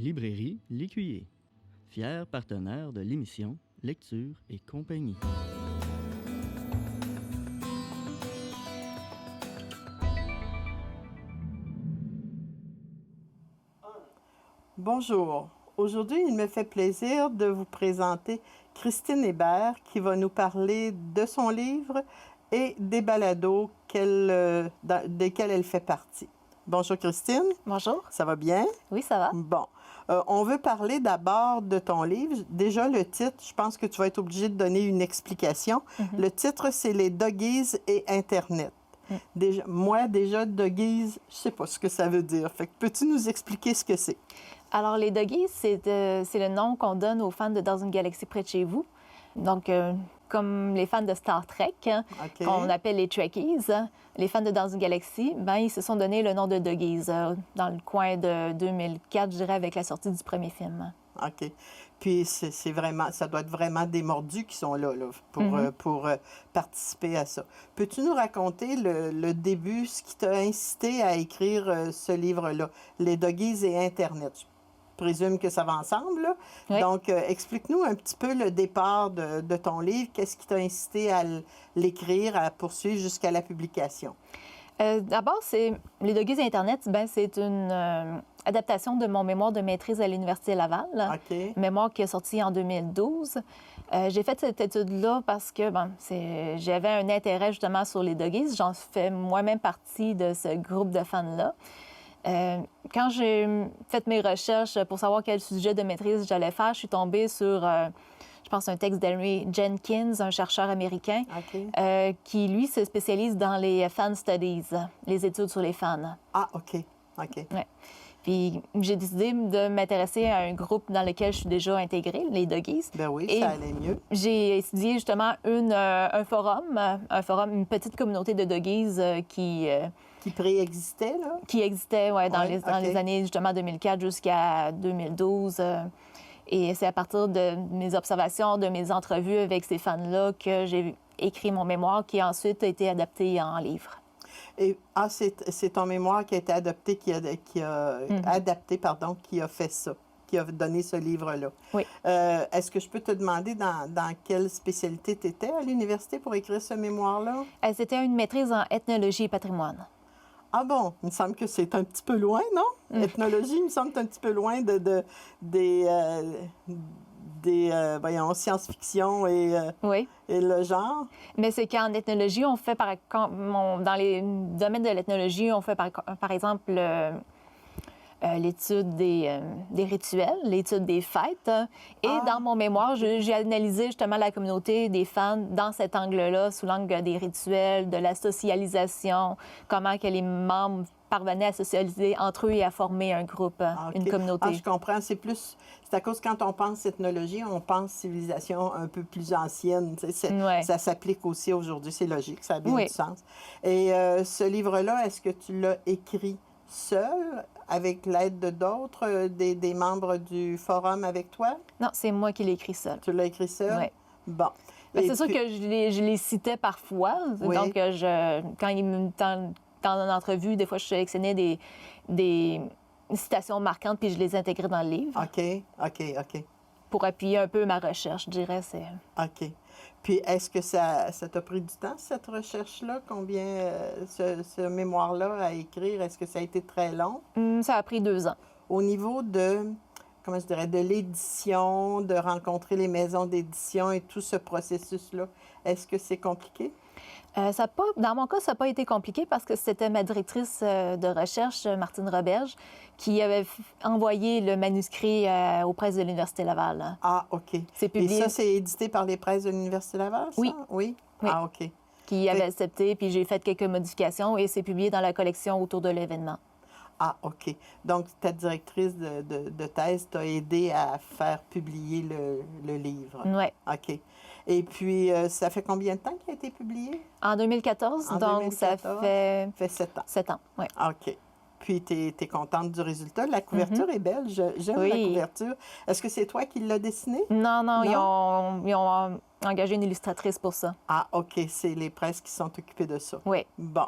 Librairie L'Écuyer, fier partenaire de l'émission Lecture et compagnie. Bonjour. Aujourd'hui, il me fait plaisir de vous présenter Christine Hébert qui va nous parler de son livre et des balados desquels elle fait partie. Bonjour Christine. Bonjour. Ça va bien? Oui, ça va. Bon. On veut parler d'abord de ton livre. Déjà, le titre, je pense que tu vas être obligé de donner une explication. Le titre, c'est « Les Doggies et Internet ». Déjà, Doggies, je sais pas ce que ça veut dire. Fait que peux-tu nous expliquer ce que c'est? Alors, les Doggies, c'est le nom qu'on donne aux fans de Dans une galaxie près de chez vous. Donc, comme les fans de Star Trek, qu'on appelle les Trekkies, les fans de Dans une galaxie, ils se sont donné le nom de Doggies dans le coin de 2004, je dirais, avec la sortie du premier film. OK. Puis, ça doit être vraiment des mordus qui sont là pour participer à ça. Peux-tu nous raconter le début, ce qui t'a incité à écrire ce livre-là, Les Doggies et Internet? Je présume que ça va ensemble, là. Oui. Donc, explique-nous un petit peu le départ de ton livre. Qu'est-ce qui t'a incité à l'écrire, à poursuivre jusqu'à la publication? D'abord, Les Doggies et Internet, c'est une adaptation de mon mémoire de maîtrise à l'Université Laval. OK. Mémoire qui est sorti en 2012. J'ai fait cette étude-là parce que j'avais un intérêt justement sur les Doggies. J'en fais moi-même partie de ce groupe de fans-là. Quand j'ai fait mes recherches pour savoir quel sujet de maîtrise j'allais faire, je suis tombée sur, je pense, un texte d'Henry Jenkins, un chercheur américain, qui, lui, se spécialise dans les fan studies, les études sur les fans. Ah, OK. OK. Ouais. Puis j'ai décidé de m'intéresser à un groupe dans lequel je suis déjà intégrée, les Doggies. Ben oui, et ça allait mieux. J'ai étudié justement un forum, une petite communauté de Doggies qui préexistait, là? Qui existait, oui, dans les années, justement, 2004 jusqu'à 2012. Et c'est à partir de mes observations, de mes entrevues avec ces fans-là que j'ai écrit mon mémoire qui a ensuite été adapté en livre. Et c'est ton mémoire qui a été adapté, qui a fait ça, qui a donné ce livre-là. Oui. Est-ce que je peux te demander dans quelle spécialité tu étais à l'université pour écrire ce mémoire-là? C'était une maîtrise en ethnologie et patrimoine. Ah bon? Il me semble que c'est un petit peu loin, non? Ethnologie, il me semble que c'est un petit peu loin des science-fiction et le genre. Mais c'est qu'en ethnologie, on fait, dans les domaines de l'ethnologie, on fait, par exemple, l'étude des rituels, l'étude des fêtes. Et dans mon mémoire, j'ai analysé justement la communauté des fans dans cet angle-là, sous l'angle des rituels, de la socialisation, comment que les membres parvenaient à socialiser entre eux et à former un groupe, une communauté. Ah, je comprends. C'est à cause quand on pense ethnologie, on pense civilisation un peu plus ancienne. Ça s'applique aussi aujourd'hui. C'est logique, ça a bien du sens. Et ce livre-là, est-ce que tu l'as écrit seul, avec l'aide de d'autres, des membres du forum avec toi? Non, c'est moi qui l'ai écrit seul. Tu l'as écrit seul? Oui. Bon. C'est sûr que je les citais parfois. Oui. Donc, dans une entrevue, des fois, je sélectionnais des citations marquantes puis je les intégrais dans le livre. OK. Pour appuyer un peu ma recherche, je dirais. OK. Puis, est-ce que ça t'a pris du temps, cette recherche-là? Combien, ce mémoire-là à écrire, est-ce que ça a été très long? Ça a pris 2 ans. Au niveau de l'édition, de rencontrer les maisons d'édition et tout ce processus-là, est-ce que c'est compliqué? Dans mon cas, ça n'a pas été compliqué parce que c'était ma directrice de recherche, Martine Roberge, qui avait envoyé le manuscrit aux presses de l'Université Laval. Ah, OK. C'est publié. Et ça, c'est édité par les presses de l'Université Laval, ça? Oui. Ah, OK. Qui avait accepté, puis j'ai fait quelques modifications et c'est publié dans la collection autour de l'événement. Ah, OK. Donc, ta directrice de thèse t'a aidé à faire publier le livre. Oui. OK. Et puis, ça fait combien de temps qu'il a été publié? En 2014. Ça fait 7 ans. 7 ans, oui. OK. Puis, tu es contente du résultat. La couverture est belle. J'aime la couverture. Est-ce que c'est toi qui l'as dessinée? Non. Ils ont engagé une illustratrice pour ça. Ah, OK. C'est les presses qui sont occupées de ça. Oui. Bon.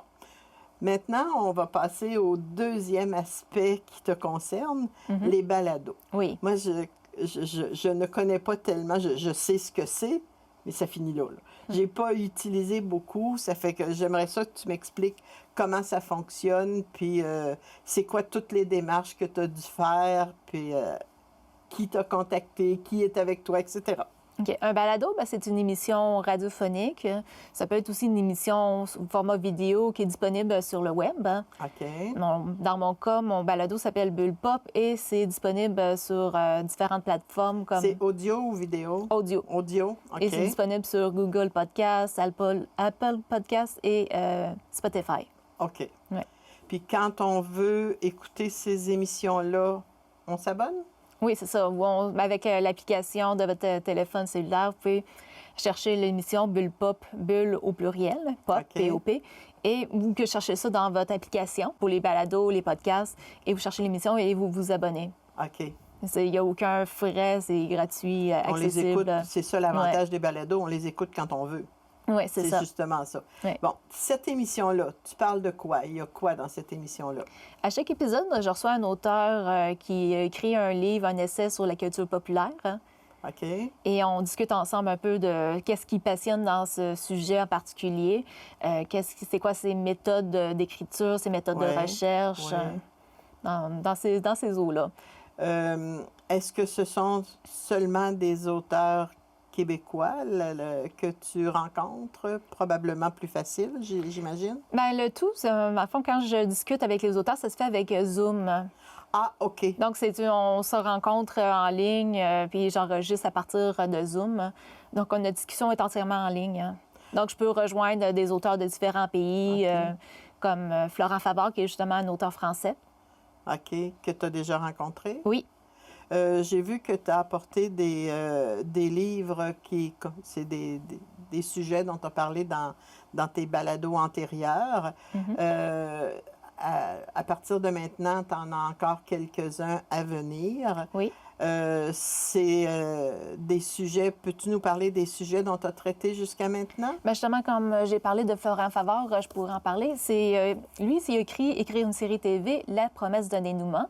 Maintenant, on va passer au deuxième aspect qui te concerne, les balados. Oui. Moi, je ne connais pas tellement, je sais ce que c'est, mais ça finit là. J'ai pas utilisé beaucoup, ça fait que j'aimerais ça que tu m'expliques comment ça fonctionne, puis c'est quoi toutes les démarches que tu as dû faire, puis qui t'a contacté, qui est avec toi, etc. OK. Un balado, ben, c'est une émission radiophonique. Ça peut être aussi une émission sous format vidéo qui est disponible sur le web. OK. Dans mon cas, mon balado s'appelle Bulle Pop et c'est disponible sur différentes plateformes comme C'est audio ou vidéo? audio. Audio, OK. Et c'est disponible sur Google Podcasts, Apple Podcasts et Spotify. OK. Ouais. Puis quand on veut écouter ces émissions-là, on s'abonne? Oui, c'est ça. Avec l'application de votre téléphone cellulaire, vous pouvez chercher l'émission Bulle Pop, Bulle au pluriel, Pop, OK. P-O-P, et vous que cherchez ça dans votre application pour les balados, les podcasts, et vous cherchez l'émission et vous vous abonnez. OK. Il n'y a aucun frais, c'est gratuit, On les accessible. écoute, c'est ça l'avantage des balados, on les écoute quand on veut. Oui, c'est ça. Justement ça. Ouais. Bon, cette émission-là, tu parles de quoi? Il y a quoi dans cette émission-là? À chaque épisode, je reçois un auteur qui a écrit un livre, un essai sur la culture populaire. OK. Et on discute ensemble un peu de qu'est-ce qui passionne dans ce sujet en particulier, c'est quoi ses méthodes d'écriture, ses méthodes de recherche dans ces eaux-là. Est-ce que ce sont seulement des auteurs québécois que tu rencontres, probablement plus facile, j'imagine? Bien, le tout, à fond, quand je discute avec les auteurs, ça se fait avec Zoom. Ah, OK. Donc, on se rencontre en ligne, puis j'enregistre à partir de Zoom. Donc, notre discussion est entièrement en ligne. Donc, je peux rejoindre des auteurs de différents pays, comme Florent Favard, qui est justement un auteur français. OK. Que tu as déjà rencontré? Oui. J'ai vu que tu as apporté des livres c'est des sujets dont tu as parlé dans tes balados antérieurs. À partir de maintenant, tu en as encore quelques-uns à venir. Oui. C'est des sujets, peux-tu nous parler des sujets dont tu as traité jusqu'à maintenant? Bien, justement, comme j'ai parlé de Florent Favard, je pourrais en parler. Lui, il a écrit une série TV, La promesse d'un dénouement.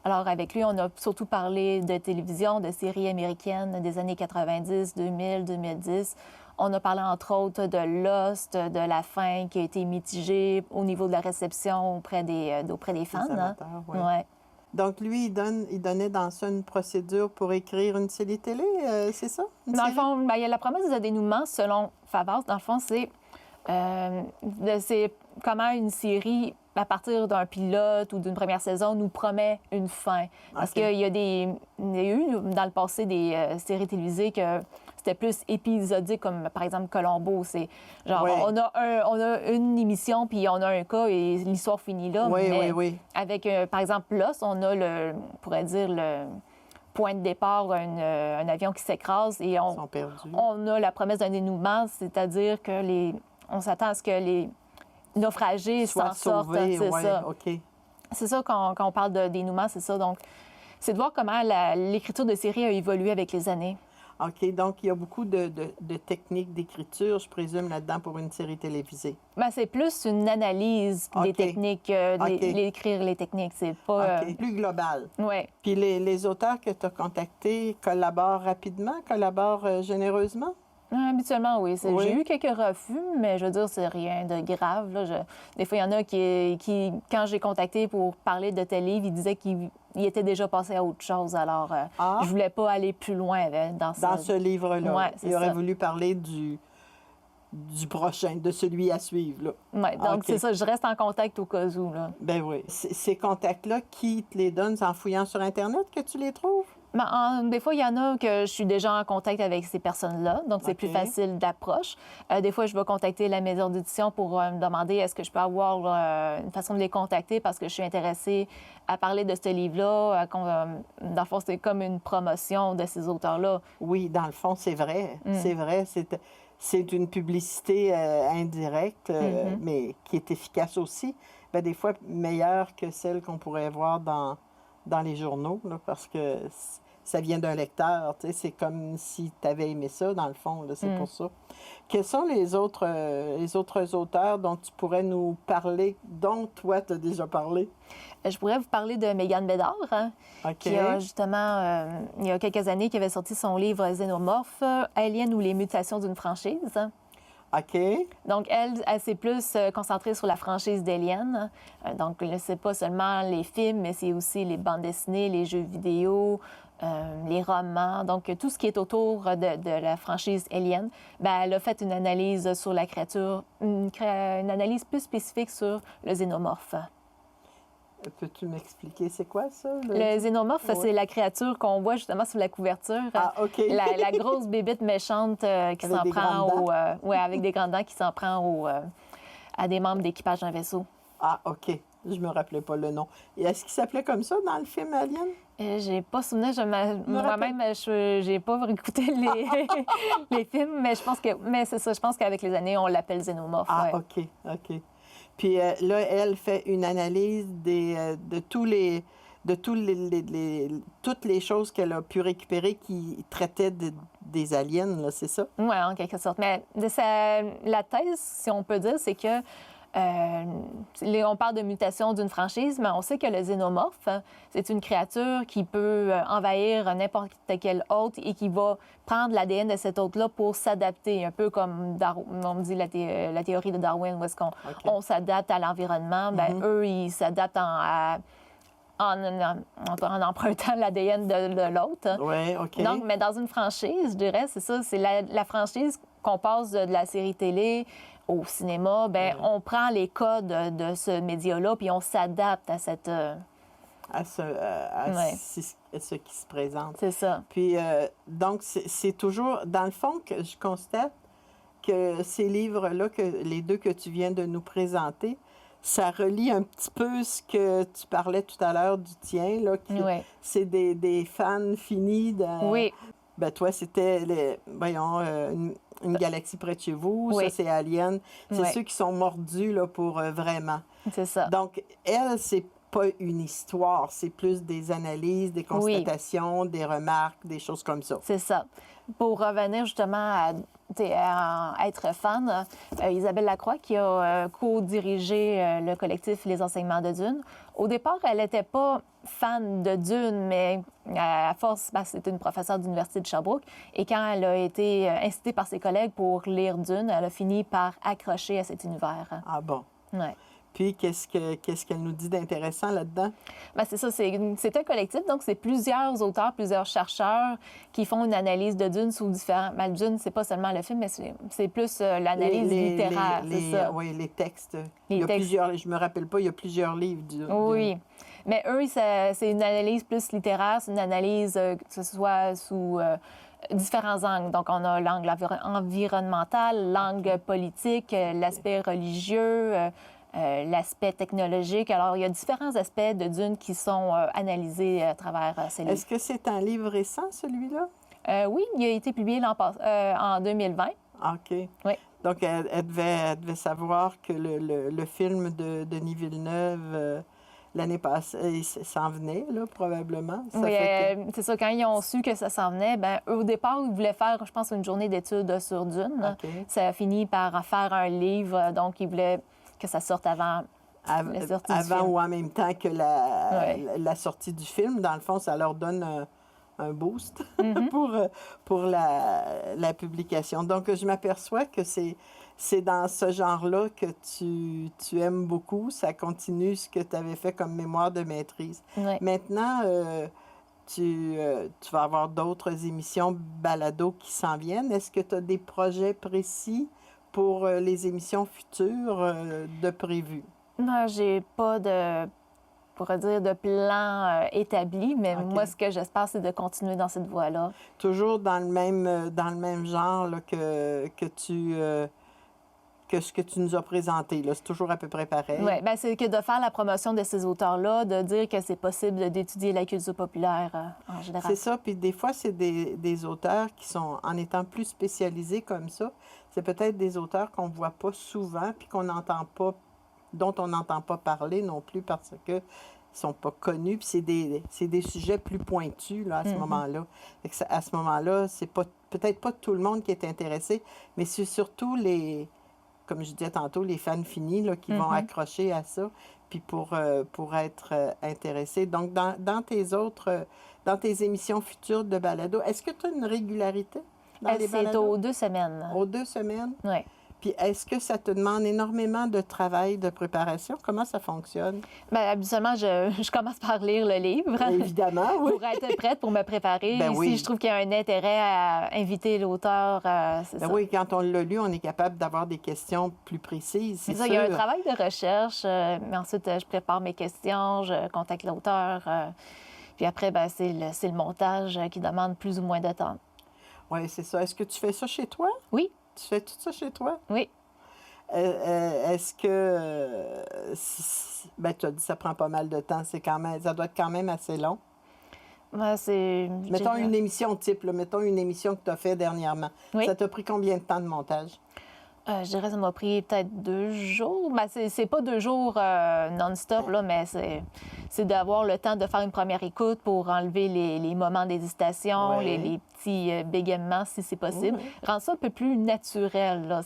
Alors, avec lui, on a surtout parlé de télévision, de séries américaines des années 90, 2000, 2010. On a parlé, entre autres, de Lost, de la fin qui a été mitigée au niveau de la réception auprès des fans. Les amateurs, oui. Ouais. Donc, lui, il donnait dans ça une procédure pour écrire une série télé, c'est ça? Dans le fond, il y a la promesse d'un dénouement, selon Favard. Dans le fond, c'est comment une série, à partir d'un pilote ou d'une première saison, nous promet une fin. Parce qu'il y a eu dans le passé des séries télévisées que c'était plus épisodique, comme par exemple Colombo. C'est genre, on a une émission, puis on a un cas et l'histoire finit là. Oui. Avec, par exemple, Lost, on a on pourrait dire, le point de départ, un avion qui s'écrase et on a la promesse d'un dénouement, c'est-à-dire que on s'attend à ce que les naufragés s'en sortent. C'est ça. OK. C'est ça quand on parle de dénouement, c'est ça. Donc, c'est de voir comment l'écriture de série a évolué avec les années. OK. Donc, il y a beaucoup de techniques d'écriture, je présume, là-dedans pour une série télévisée. Bien, c'est plus une analyse des techniques, d'écrire les techniques. C'est pas... Plus global. Oui. Puis les auteurs que tu as contactés collaborent rapidement, collaborent généreusement? Habituellement, oui. J'ai eu quelques refus, mais je veux dire, c'est rien de grave. Là. Des fois, il y en a qui, quand j'ai contacté pour parler de tel livre, ils disaient qu'il était déjà passé à autre chose. Alors, je voulais pas aller plus loin dans ce livre-là. Ouais, il aurait voulu parler du prochain, de celui à suivre. Oui, donc c'est ça. Je reste en contact au cas où. Là. Ben oui. Ces contacts-là, qui te les donne en fouillant sur Internet que tu les trouves? Des fois, il y en a que je suis déjà en contact avec ces personnes-là, donc c'est plus facile d'approche. Des fois, je vais contacter la maison d'édition pour me demander est-ce que je peux avoir une façon de les contacter parce que je suis intéressée à parler de ce livre-là. Dans le fond, c'est comme une promotion de ces auteurs-là. Oui, dans le fond, c'est vrai. C'est vrai. C'est une publicité indirecte, mais qui est efficace aussi. Bien, des fois, meilleure que celle qu'on pourrait voir dans les journaux, là, parce que ça vient d'un lecteur. C'est comme si tu avais aimé ça, dans le fond. C'est pour ça. Quels sont les autres auteurs dont tu pourrais nous parler, dont toi, tu as déjà parlé? Je pourrais vous parler de Megan Bédard, hein, OK. qui a justement, il y a quelques années, qui avait sorti son livre Xénomorphe, Alien ou les mutations d'une franchise. OK. Donc, elle s'est plus concentrée sur la franchise d'Alien. Donc, c'est pas seulement les films, mais c'est aussi les bandes dessinées, les jeux vidéo, les romans. Donc, tout ce qui est autour de la franchise Alien. Bien, elle a fait une analyse sur la créature, une analyse plus spécifique sur le xénomorphe. Peux-tu m'expliquer c'est quoi ça? Le xénomorphe, Ouais. c'est la créature qu'on voit justement sur la couverture. Ah, OK. La grosse bébite méchante qui Avec s'en des prend grandes ouais, avec des grandes dents qui s'en prend à des membres d'équipage d'un vaisseau. Ah, OK. Je me rappelais pas le nom. Et est-ce qu'il s'appelait comme ça dans le film Alien? J'ai pas souvenir, moi-même, j'ai pas écouté les films, mais je pense que, mais c'est ça, je pense qu'avec les années, on l'appelle xénomorphe. Ah, ouais. OK. Puis là, elle fait une analyse de toutes les choses qu'elle a pu récupérer qui traitaient des aliens, là, c'est ça? Oui, en quelque sorte. Mais la thèse, si on peut dire, c'est que on parle de mutation d'une franchise, mais on sait que le xénomorphe, c'est une créature qui peut envahir n'importe quel hôte et qui va prendre l'ADN de cet hôte-là pour s'adapter, un peu comme on dit la théorie de Darwin, où est-ce qu'on on s'adapte à l'environnement. Ben, eux, ils s'adaptent en empruntant l'ADN de l'autre. Oui, OK. Donc, mais dans une franchise, je dirais, c'est ça, c'est la franchise qu'on passe de la série télé au cinéma, bien, on prend les codes de ce média-là, puis on s'adapte à cette... À ce qui se présente. C'est ça. Puis, donc, c'est toujours, dans le fond, que je constate que ces livres-là, les deux que tu viens de nous présenter, ça relie un petit peu ce que tu parlais tout à l'heure du tien, là, Oui. c'est des fans finis de... Oui. Ben toi, c'était, une galaxie près de chez vous, Oui. ça, c'est Alien. C'est Oui. ceux qui sont mordus, là, pour vraiment. C'est ça. Donc, elle, c'est pas une histoire, c'est plus des analyses, des constatations, des remarques, des choses comme ça. C'est ça. Pour revenir justement à être fan, Isabelle Lacroix, qui a co-dirigé le collectif Les Enseignements de Dune, au départ, elle n'était pas fan de Dune, mais à force, c'était une professeure d'Université de Sherbrooke. Et quand elle a été incitée par ses collègues pour lire Dune, elle a fini par accrocher à cet univers. Ah bon? Ouais. Puis, qu'est-ce qu'elle nous dit d'intéressant là-dedans? Bien, c'est ça, c'est un collectif, donc c'est plusieurs auteurs, plusieurs chercheurs qui font une analyse de Dune sous différents... Bien, Dune, c'est pas seulement le film, mais c'est plus l'analyse littéraire, c'est ça. Oui, les textes. Les il y a textes. Plusieurs, je me rappelle pas, il y a plusieurs livres. Oui, mais eux, c'est une analyse plus littéraire, c'est une analyse que ce soit sous... différents angles. Donc, on a l'angle environnemental, l'angle politique, l'aspect religieux, l'aspect technologique. Alors, il y a différents aspects de Dune qui sont analysés à travers ces livres. Est-ce que c'est un livre récent, celui-là? Oui, il a été publié en 2020. OK. Oui. Donc, elle devait savoir que le film de Denis Villeneuve, l'année passée, s'en venait, là, probablement. Ça Oui, fait que... c'est ça. Quand ils ont su que ça s'en venait, bien, eux, au départ, ils voulaient faire, je pense, une journée d'études sur Dune. OK. Ça a fini par faire un livre. Donc, ils voulaient que ça sorte avant la sortie du film. Avant ou en même temps que la sortie du film. Dans le fond, ça leur donne un boost pour la publication. Donc, je m'aperçois que c'est dans ce genre-là que tu aimes beaucoup. Ça continue ce que tu avais fait comme mémoire de maîtrise. Oui. Maintenant, tu vas avoir d'autres émissions balado qui s'en viennent. Est-ce que tu as des projets précis pour les émissions futures de prévues? Non, j'ai pas de plan établi, mais OK. moi, ce que j'espère, c'est de continuer dans cette voie-là. Toujours dans le même genre là, que ce que tu nous as présenté. Là. C'est toujours à peu près pareil. Oui, bien, c'est que de faire la promotion de ces auteurs-là, de dire que c'est possible d'étudier la culture populaire en général. C'est ça. Puis des fois, c'est des auteurs qui sont, en étant plus spécialisés comme ça, c'est peut-être des auteurs qu'on ne voit pas souvent puis dont on n'entend pas parler non plus parce que sont pas connus, puis c'est des sujets plus pointus là, à ce moment-là. Fait que à ce moment-là, c'est peut-être pas tout le monde qui est intéressé, mais c'est surtout comme je disais tantôt, les fans finis là, qui vont accrocher à ça, puis pour être intéressés. Donc, dans tes émissions futures de balado, est-ce que tu as une régularité dans les balados? C'est aux 2 semaines. Aux 2 semaines? Oui. Puis est-ce que ça te demande énormément de travail, de préparation? Comment ça fonctionne? Bien, habituellement, je commence par lire le livre. Évidemment, oui. Pour être prête, pour me préparer. Ben oui. Si je trouve qu'il y a un intérêt à inviter l'auteur, c'est ça. Oui, quand on l'a lu, on est capable d'avoir des questions plus précises, c'est ça. Il y a un travail de recherche, mais ensuite, je prépare mes questions, je contacte l'auteur. Puis après, ben, c'est le montage qui demande plus ou moins de temps. Oui, c'est ça. Est-ce que tu fais ça chez toi? Oui. Tu fais tout ça chez toi? Oui. Est-ce que... ben, tu as dit que ça prend pas mal de temps. Ça doit être quand même assez long. Ben, mettons une émission type, là. Mettons une émission que tu as fait dernièrement. Oui. Ça t'a pris combien de temps de montage? Je dirais que ça m'a pris peut-être 2 jours. Ben, c'est pas 2 jours non-stop, là, mais c'est d'avoir le temps de faire une première écoute pour enlever les moments d'hésitation, les petits bégaiements, si c'est possible. Rendre ça un peu plus naturel. Là,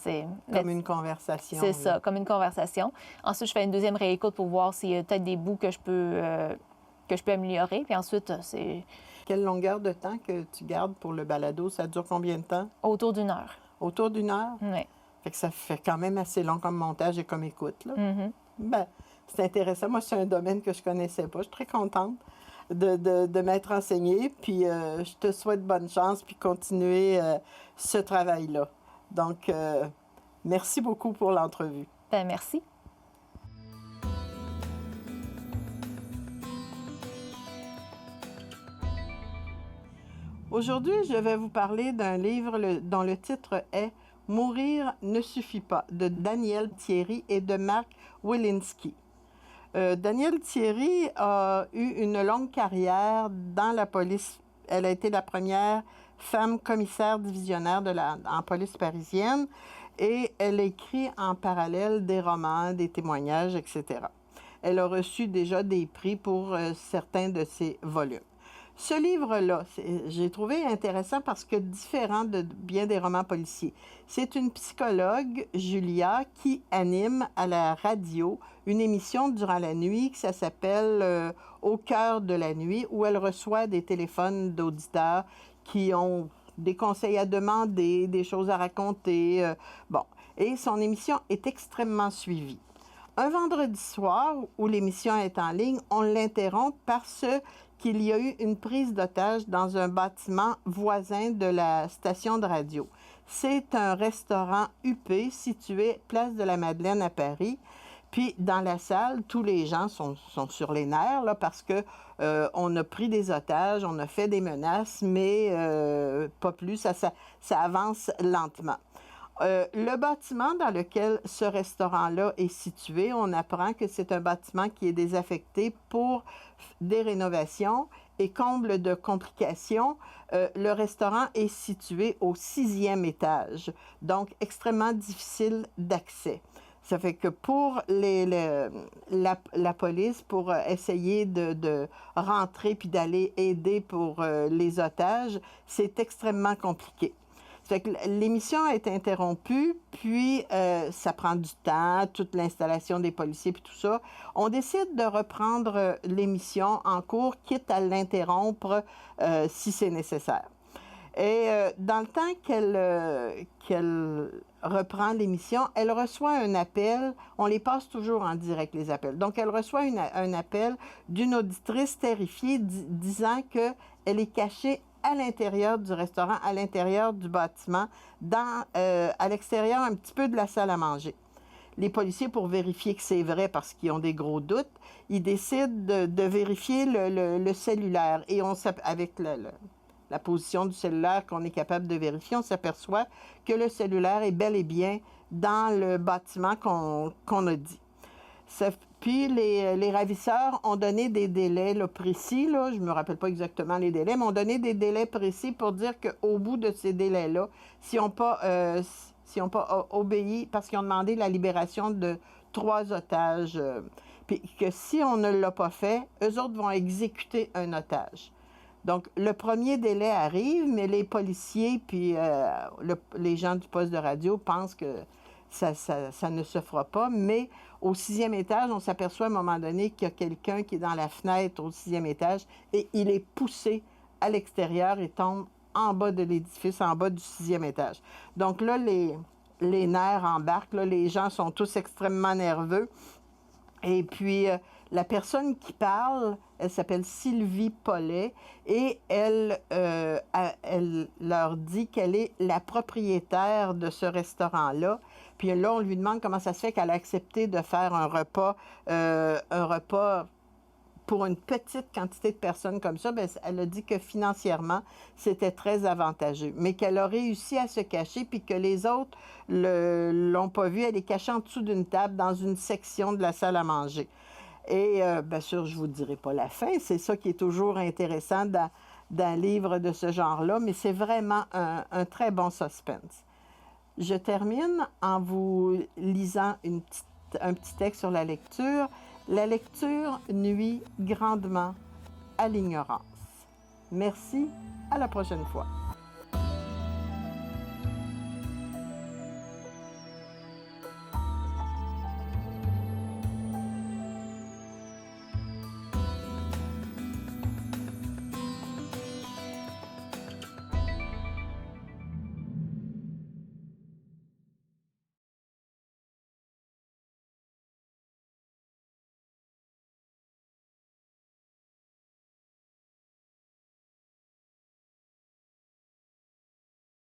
comme une conversation. C'est ça, comme une conversation. Ensuite, je fais une deuxième réécoute pour voir s'il y a peut-être des bouts que je peux améliorer. Puis ensuite, c'est... Quelle longueur de temps que tu gardes pour le balado? Ça dure combien de temps? Autour d'1 heure. Autour d'1 heure? Oui. Fait que ça fait quand même assez long comme montage et comme écoute, là. Mm-hmm. C'est intéressant. Moi, c'est un domaine que je connaissais pas. Je suis très contente de m'être enseignée. Puis je te souhaite bonne chance puis continuer ce travail-là. Donc, merci beaucoup pour l'entrevue. Bien, merci. Aujourd'hui, je vais vous parler d'un livre dont le titre est « Mourir ne suffit pas » de Danielle Thierry et de Marc Wilinski. Danielle Thierry a eu une longue carrière dans la police. Elle a été la première femme commissaire divisionnaire en police parisienne et elle écrit en parallèle des romans, des témoignages, etc. Elle a reçu déjà des prix pour certains de ses volumes. Ce livre-là, j'ai trouvé intéressant parce que différent de bien des romans policiers. C'est une psychologue, Julia, qui anime à la radio une émission durant la nuit qui s'appelle Au cœur de la nuit, où elle reçoit des téléphones d'auditeurs qui ont des conseils à demander, des choses à raconter. Et son émission est extrêmement suivie. Un vendredi soir, où l'émission est en ligne, on l'interrompt parce qu'il y a eu une prise d'otage dans un bâtiment voisin de la station de radio. C'est un restaurant huppé situé place de la Madeleine à Paris. Puis, dans la salle, tous les gens sont sur les nerfs là, parce que on a pris des otages, on a fait des menaces, mais pas plus, ça avance lentement. Le bâtiment dans lequel ce restaurant-là est situé, on apprend que c'est un bâtiment qui est désaffecté pour des rénovations et comble de complications, le restaurant est situé au 6e étage, donc extrêmement difficile d'accès. Ça fait que pour la police, pour essayer de rentrer puis d'aller aider pour les otages, c'est extrêmement compliqué. Ça fait que l'émission a été interrompue, puis ça prend du temps, toute l'installation des policiers puis tout ça. On décide de reprendre l'émission en cours, quitte à l'interrompre si c'est nécessaire. Et dans le temps qu'elle reprend l'émission, elle reçoit un appel. On les passe toujours en direct, les appels. Donc, elle reçoit un appel d'une auditrice terrifiée disant qu'elle est cachée à l'intérieur du restaurant, à l'intérieur du bâtiment, à l'extérieur un petit peu de la salle à manger. Les policiers, pour vérifier que c'est vrai, parce qu'ils ont des gros doutes, ils décident de vérifier le cellulaire. Et avec la position du cellulaire qu'on est capable de vérifier, on s'aperçoit que le cellulaire est bel et bien dans le bâtiment qu'on a dit. Puis les ravisseurs ont donné des délais précis, je ne me rappelle pas exactement les délais, mais ont donné des délais précis pour dire qu'au bout de ces délais-là, s'ils n'ont pas obéi, parce qu'ils ont demandé la libération de 3 otages, puis que si on ne l'a pas fait, eux autres vont exécuter un otage. Donc, le premier délai arrive, mais les policiers puis les gens du poste de radio pensent que ça ne se fera pas. Mais au 6e étage, on s'aperçoit à un moment donné qu'il y a quelqu'un qui est dans la fenêtre au 6e étage et il est poussé à l'extérieur et tombe en bas de l'édifice, en bas du 6e étage. Donc là, les nerfs embarquent, là, les gens sont tous extrêmement nerveux. Et puis, la personne qui parle, elle s'appelle Sylvie Paulet et elle leur dit qu'elle est la propriétaire de ce restaurant-là. Puis là, on lui demande comment ça se fait qu'elle a accepté de faire un repas pour une petite quantité de personnes comme ça. Bien, elle a dit que financièrement, c'était très avantageux, mais qu'elle a réussi à se cacher, puis que les autres l'ont pas vue. Elle est cachée en dessous d'une table dans une section de la salle à manger. Et bien sûr, je ne vous dirai pas la fin. C'est ça qui est toujours intéressant dans un livre de ce genre-là, mais c'est vraiment un très bon suspense. Je termine en vous lisant un petit texte sur la lecture. La lecture nuit grandement à l'ignorance. Merci, à la prochaine fois.